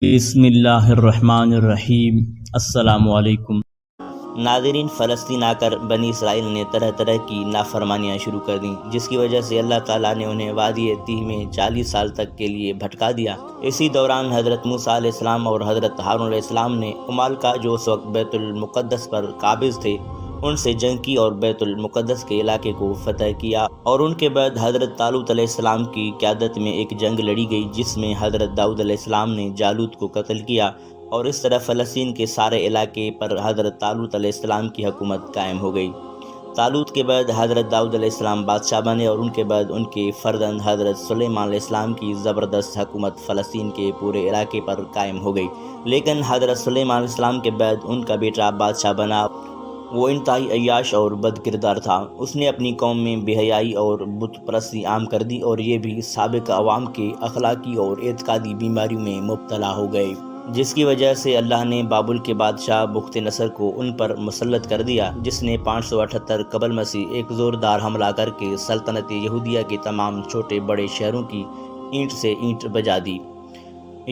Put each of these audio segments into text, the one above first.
بسم اللہ الرحمن الرحیم۔ السلام علیکم ناظرین، فلسطین آ کر بنی اسرائیل نے طرح طرح کی نافرمانیاں شروع کر دیں، جس کی وجہ سے اللہ تعالیٰ نے انہیں وادی تیہ میں 40 سال تک کے لیے بھٹکا دیا۔ اسی دوران حضرت موسیٰ علیہ السلام اور حضرت ہارون علیہ السلام نے عمالقہ جو اس وقت بیت المقدس پر قابض تھے ان سے جنگ کی اور بیت المقدس کے علاقے کو فتح کیا، اور ان کے بعد حضرت طالوت علیہ السلام کی قیادت میں ایک جنگ لڑی گئی جس میں حضرت داؤد علیہ السلام نے جالوت کو قتل کیا، اور اس طرح فلسطین کے سارے علاقے پر حضرت طالوت علیہ السلام کی حکومت قائم ہو گئی۔ طالوت کے بعد حضرت داؤد علیہ السلام بادشاہ بنے، اور ان کے بعد ان کے فرزند حضرت سلیمان علیہ السلام کی زبردست حکومت فلسطین کے پورے علاقے پر قائم ہو گئی۔ لیکن حضرت سلیمان علیہ السلام کے بعد ان کا بیٹا بادشاہ بنا، وہ انتہائی عیاش اور بد کردار تھا۔ اس نے اپنی قوم میں بے حیائی اور بت پرستی عام کر دی، اور یہ بھی سابق عوام کے اخلاقی اور اعتقادی بیماریوں میں مبتلا ہو گئے، جس کی وجہ سے اللہ نے بابل کے بادشاہ بخت نصر کو ان پر مسلط کر دیا، جس نے 578 قبل مسیح ایک زوردار حملہ کر کے سلطنت یہودیہ کے تمام چھوٹے بڑے شہروں کی اینٹ سے اینٹ بجا دی،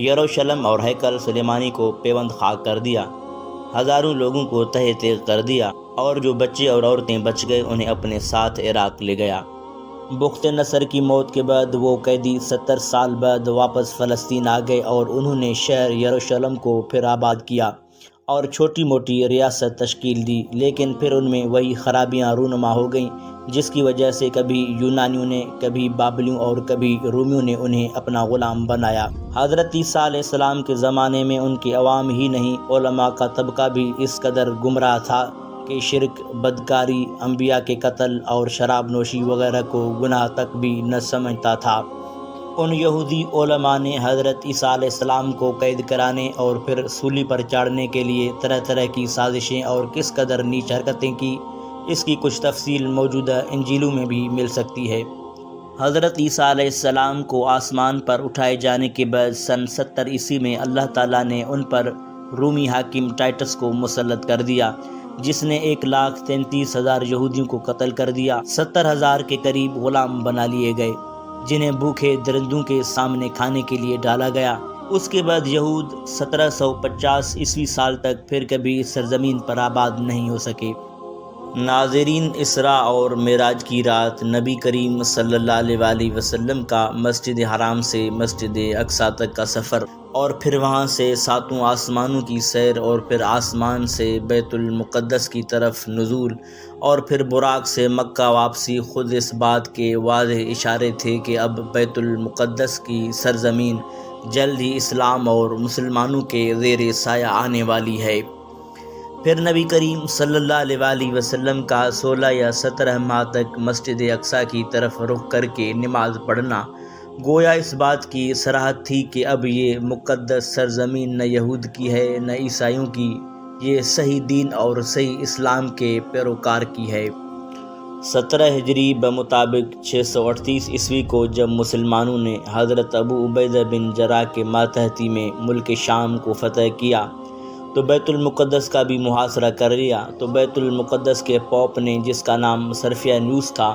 یروشلم اور ہیکل سلیمانی کو پیوند خاک کر دیا، ہزاروں لوگوں کو تہہ تیغ کر دیا، اور جو بچے اور عورتیں بچ گئے انہیں اپنے ساتھ عراق لے گیا۔ بخت نصر کی موت کے بعد وہ قیدی 70 سال بعد واپس فلسطین آ گئے، اور انہوں نے شہر یروشلم کو پھر آباد کیا اور چھوٹی موٹی ریاست تشکیل دی، لیکن پھر ان میں وہی خرابیاں رونما ہو گئیں، جس کی وجہ سے کبھی یونانیوں نے، کبھی بابلیوں اور کبھی رومیوں نے انہیں اپنا غلام بنایا۔ حضرت عیسیٰ علیہ السلام کے زمانے میں ان کے عوام ہی نہیں، علماء کا طبقہ بھی اس قدر گمراہ تھا کہ شرک، بدکاری، انبیاء کے قتل اور شراب نوشی وغیرہ کو گناہ تک بھی نہ سمجھتا تھا۔ ان یہودی علماء نے حضرت عیسیٰ علیہ السلام کو قید کرانے اور پھر سولی پر چاڑنے کے لیے طرح طرح کی سازشیں اور کس قدر نیچ حرکتیں کی، اس کی کچھ تفصیل موجودہ انجیلوں میں بھی مل سکتی ہے۔ حضرت عیسیٰ علیہ السلام کو آسمان پر اٹھائے جانے کے بعد سن 70 عیسوی میں اللہ تعالیٰ نے ان پر رومی حاکم ٹائٹس کو مسلط کر دیا، جس نے 1,33,000 یہودیوں کو قتل کر دیا۔ 70,000 کے قریب غلام بنا لیے گئے، جنہیں بھوکے درندوں کے سامنے کھانے کے لیے ڈالا گیا۔ اس کے بعد یہود 1750 عیسوی سال تک پھر کبھی اس سرزمین پر آباد نہیں ہو سکے۔ ناظرین، اسراء اور معراج کی رات نبی کریم صلی اللہ علیہ وسلم کا مسجد حرام سے مسجد اقصیٰ تک کا سفر، اور پھر وہاں سے 7 آسمانوں کی سیر، اور پھر آسمان سے بیت المقدس کی طرف نزول، اور پھر براق سے مکہ واپسی خود اس بات کے واضح اشارے تھے کہ اب بیت المقدس کی سرزمین جلد ہی اسلام اور مسلمانوں کے زیر سایہ آنے والی ہے۔ پھر نبی کریم صلی اللہ علیہ وسلم کا 16 یا 17 ماہ تک مسجد اقصیٰ کی طرف رخ کر کے نماز پڑھنا گویا اس بات کی صراحت تھی کہ اب یہ مقدس سرزمین نہ یہود کی ہے نہ عیسائیوں کی، یہ صحیح دین اور صحیح اسلام کے پیروکار کی ہے۔ 17 ہجری بمطابق 638 عیسوی کو جب مسلمانوں نے حضرت ابو عبیدہ بن جراح کے ماتحتی میں ملک شام کو فتح کیا تو بیت المقدس کا بھی محاصرہ کر لیا، تو بیت المقدس کے پوپ نے، جس کا نام سرفیانوس تھا،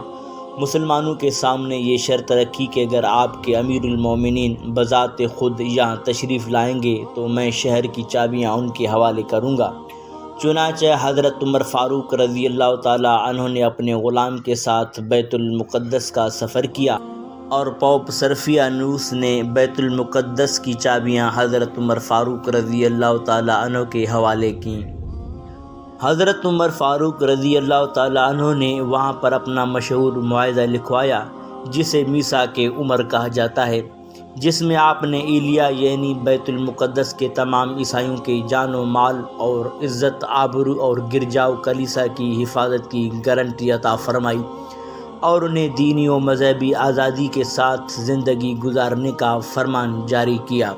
مسلمانوں کے سامنے یہ شرط رکھی کہ اگر آپ کے امیر المومنین بذات خود یہاں تشریف لائیں گے تو میں شہر کی چابیاں ان کے حوالے کروں گا۔ چنانچہ حضرت عمر فاروق رضی اللہ تعالیٰ عنہ نے اپنے غلام کے ساتھ بیت المقدس کا سفر کیا، اور پوپ سرفیانوس نے بیت المقدس کی چابیاں حضرت عمر فاروق رضی اللہ تعالیٰ عنہ کے حوالے کیں۔ حضرت عمر فاروق رضی اللہ تعالیٰ عنہ نے وہاں پر اپنا مشہور معاہدہ لکھوایا، جسے میثاق عمر کہا جاتا ہے، جس میں آپ نے ایلیا یعنی بیت المقدس کے تمام عیسائیوں کے جان و مال اور عزت، آبرو اور گرجا و کلیسا کی حفاظت کی گارنٹی عطا فرمائی، اور انہیں دینی و مذہبی آزادی کے ساتھ زندگی گزارنے کا فرمان جاری کیا۔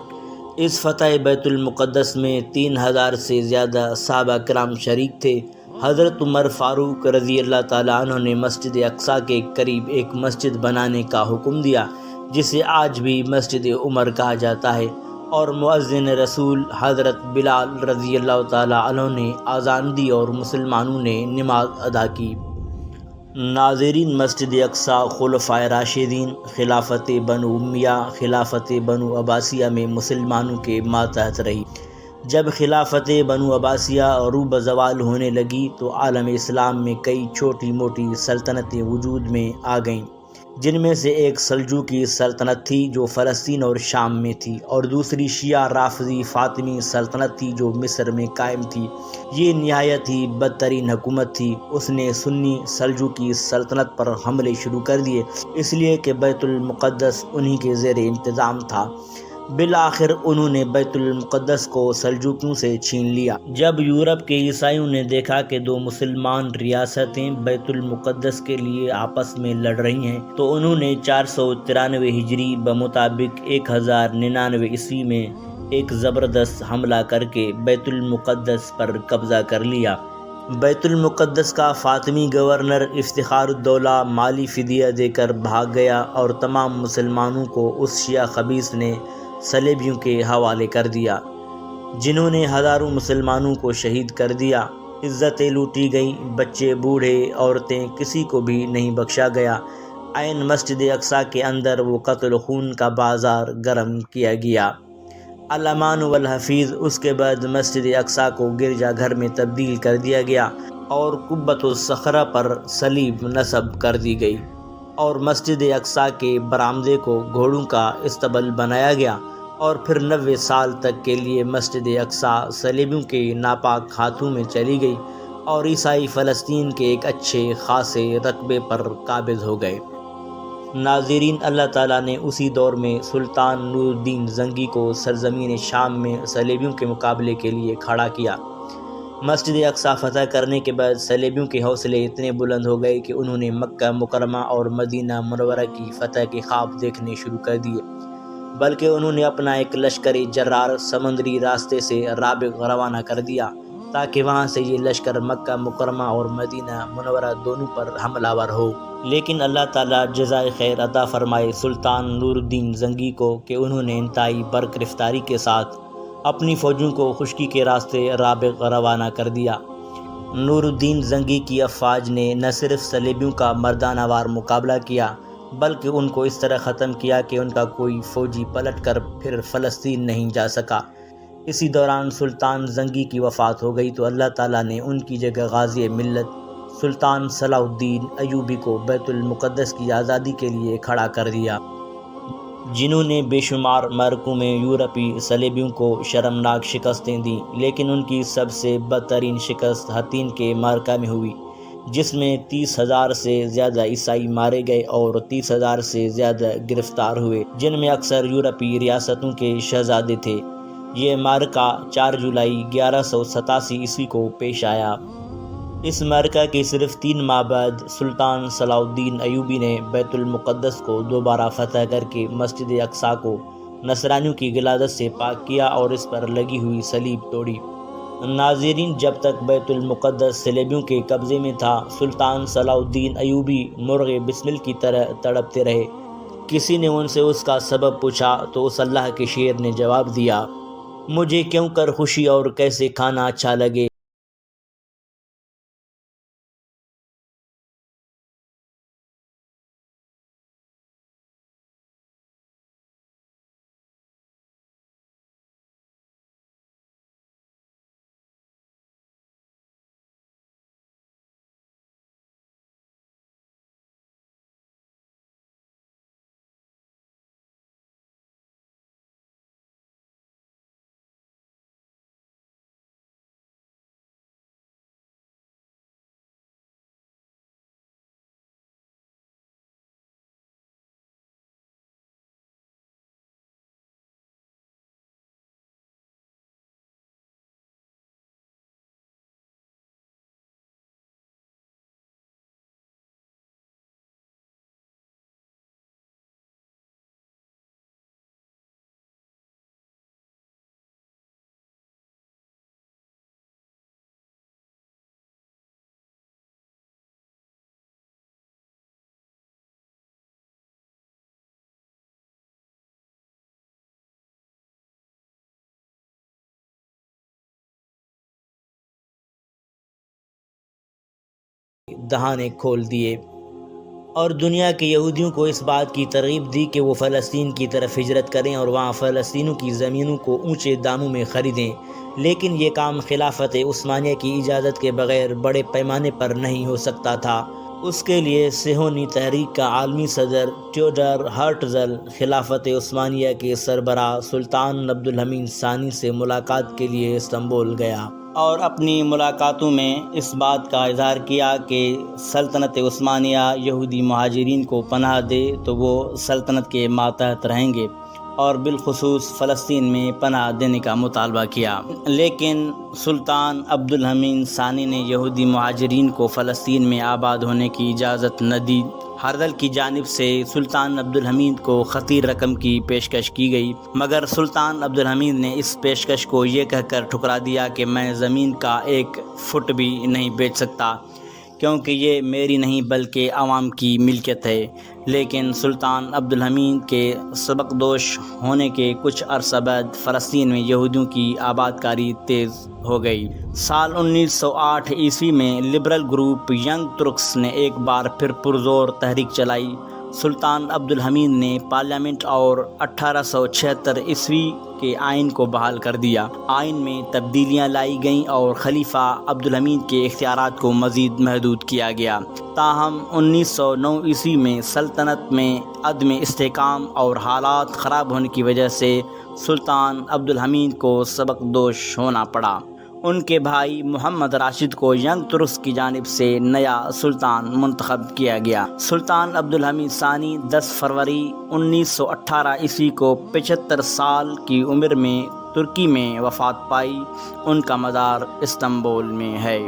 اس فتح بیت المقدس میں 3,000 سے زیادہ صحابہ کرام شریک تھے۔ حضرت عمر فاروق رضی اللہ تعالیٰ عنہ نے مسجد اقصیٰ کے قریب ایک مسجد بنانے کا حکم دیا، جسے آج بھی مسجد عمر کہا جاتا ہے، اور مؤذن رسول حضرت بلال رضی اللہ تعالیٰ عنہ نے اذان دی اور مسلمانوں نے نماز ادا کی۔ ناظرین، مسجد اقصیٰ خلفائے راشدین، خلافت بنو امیہ، خلافت بنو عباسیہ میں مسلمانوں کے ماتحت رہی۔ جب خلافت بنو عباسیہ عروب زوال ہونے لگی تو عالم اسلام میں کئی چھوٹی موٹی سلطنتیں وجود میں آ گئیں، جن میں سے ایک سلجوقی سلطنت تھی جو فلسطین اور شام میں تھی، اور دوسری شیعہ رافضی فاطمی سلطنت تھی جو مصر میں قائم تھی۔ یہ نہایت ہی بدترین حکومت تھی۔ اس نے سنی سلجوقی سلطنت پر حملے شروع کر دیے، اس لیے کہ بیت المقدس انہی کے زیر انتظام تھا۔ بالآخر انہوں نے بیت المقدس کو سلجوقیوں سے چھین لیا۔ جب یورپ کے عیسائیوں نے دیکھا کہ دو مسلمان ریاستیں بیت المقدس کے لیے آپس میں لڑ رہی ہیں تو انہوں نے 493 ہجری بمطابق 1099 عیسوی میں ایک زبردست حملہ کر کے بیت المقدس پر قبضہ کر لیا۔ بیت المقدس کا فاطمی گورنر افتخار الدولہ مالی فدیہ دے کر بھاگ گیا اور تمام مسلمانوں کو اس شیعہ خبیث نے صلیبیوں کے حوالے کر دیا، جنہوں نے ہزاروں مسلمانوں کو شہید کر دیا۔ عزتیں لوٹی گئیں، بچے بوڑھے عورتیں کسی کو بھی نہیں بخشا گیا۔ عین مسجد اقصیٰ کے اندر وہ قتل و خون کا بازار گرم کیا گیا۔ الامان والحفیظ، اس کے بعد مسجد اقصیٰ کو گرجا گھر میں تبدیل کر دیا گیا اور قبۃ الصخرہ پر صلیب نصب کر دی گئی، اور مسجد اقصیٰ کے برآمدے کو گھوڑوں کا استبل بنایا گیا، اور پھر 90 سال تک کے لیے مسجد اقصیٰ صلیبیوں کے ناپاک ہاتھوں میں چلی گئی اور عیسائی فلسطین کے ایک اچھے خاصے رقبے پر قابض ہو گئے۔ ناظرین، اللہ تعالیٰ نے اسی دور میں سلطان نور الدین زنگی کو سرزمین شام میں صلیبیوں کے مقابلے کے لیے کھڑا کیا۔ مسجد اقصیٰ فتح کرنے کے بعد صلیبیوں کے حوصلے اتنے بلند ہو گئے کہ انہوں نے مکہ مکرمہ اور مدینہ منورہ کی فتح کے خواب دیکھنے شروع کر دیے، بلکہ انہوں نے اپنا ایک لشکر جرار سمندری راستے سے رابغ روانہ کر دیا تاکہ وہاں سے یہ لشکر مکہ مکرمہ اور مدینہ منورہ دونوں پر حملہ آور ہو۔ لیکن اللہ تعالیٰ جزائے خیر عطا فرمائے سلطان نور الدین زنگی کو کہ انہوں نے انتہائی برگرفتاری کے ساتھ اپنی فوجوں کو خشکی کے راستے رابغ روانہ کر دیا۔ نور الدین زنگی کی افواج نے نہ صرف صلیبیوں کا مردانہ وار مقابلہ کیا بلکہ ان کو اس طرح ختم کیا کہ ان کا کوئی فوجی پلٹ کر پھر فلسطین نہیں جا سکا۔ اسی دوران سلطان زنگی کی وفات ہو گئی تو اللہ تعالیٰ نے ان کی جگہ غازی ملت سلطان صلاح الدین ایوبی کو بیت المقدس کی آزادی کے لیے کھڑا کر دیا، جنہوں نے بے شمار معرکوں میں یورپی صلیبیوں کو شرمناک شکستیں دیں، لیکن ان کی سب سے بدترین شکست حطین کے معرکہ میں ہوئی، جس میں 30,000 سے زیادہ عیسائی مارے گئے اور 30,000 سے زیادہ گرفتار ہوئے، جن میں اکثر یورپی ریاستوں کے شہزادے تھے۔ یہ معرکہ 4 جولائی 1187 عیسوی کو پیش آیا۔ اس معرکہ کے صرف 3 ماہ بعد سلطان صلاح الدین ایوبی نے بیت المقدس کو دوبارہ فتح کر کے مسجد اقصیٰ کو نصرانیوں کی غلاظت سے پاک کیا اور اس پر لگی ہوئی صلیب توڑی۔ ناظرین، جب تک بیت المقدس صلیبیوں کے قبضے میں تھا، سلطان صلاح الدین ایوبی مرغ بسمل کی طرح تڑپتے رہے۔ کسی نے ان سے اس کا سبب پوچھا تو اس اللہ کے شیر نے جواب دیا، مجھے کیوں کر خوشی اور کیسے کھانا اچھا لگے۔ دہانے کھول دیے اور دنیا کے یہودیوں کو اس بات کی ترغیب دی کہ وہ فلسطین کی طرف ہجرت کریں اور وہاں فلسطینیوں کی زمینوں کو اونچے داموں میں خریدیں، لیکن یہ کام خلافت عثمانیہ کی اجازت کے بغیر بڑے پیمانے پر نہیں ہو سکتا تھا۔ اس کے لیے صہیونی تحریک کا عالمی صدر تھیوڈر ہرٹزل خلافت عثمانیہ کے سربراہ سلطان عبدالحمید ثانی سے ملاقات کے لیے استنبول گیا اور اپنی ملاقاتوں میں اس بات کا اظہار کیا کہ سلطنت عثمانیہ یہودی مہاجرین کو پناہ دے تو وہ سلطنت کے ماتحت رہیں گے، اور بالخصوص فلسطین میں پناہ دینے کا مطالبہ کیا۔ لیکن سلطان عبدالحمید ثانی نے یہودی مہاجرین کو فلسطین میں آباد ہونے کی اجازت نہ دی۔ ہرزل کی جانب سے سلطان عبدالحمید کو خطیر رقم کی پیشکش کی گئی، مگر سلطان عبدالحمید نے اس پیشکش کو یہ کہہ کر ٹھکرا دیا کہ میں زمین کا ایک فٹ بھی نہیں بیچ سکتا، کیونکہ یہ میری نہیں بلکہ عوام کی ملکیت ہے۔ لیکن سلطان عبدالحمید کے سبکدوش ہونے کے کچھ عرصہ بعد فلسطین میں یہودیوں کی آباد کاری تیز ہو گئی۔ سال 1908 عیسوی میں لبرل گروپ ینگ ترکس نے ایک بار پھر پرزور تحریک چلائی۔ سلطان عبدالحمید نے پارلیمنٹ اور 1876 عیسوی کے آئین کو بحال کر دیا۔ آئین میں تبدیلیاں لائی گئیں اور خلیفہ عبدالحمید کے اختیارات کو مزید محدود کیا گیا۔ تاہم 1909 عیسوی میں سلطنت میں عدم استحکام اور حالات خراب ہونے کی وجہ سے سلطان عبدالحمید کو سبکدوش ہونا پڑا۔ ان کے بھائی محمد راشد کو ینگ ترکس کی جانب سے نیا سلطان منتخب کیا گیا۔ سلطان عبدالحمید ثانی 10 فروری 1918 عیسوی کو 75 سال کی عمر میں ترکی میں وفات پائی۔ ان کا مزار استنبول میں ہے۔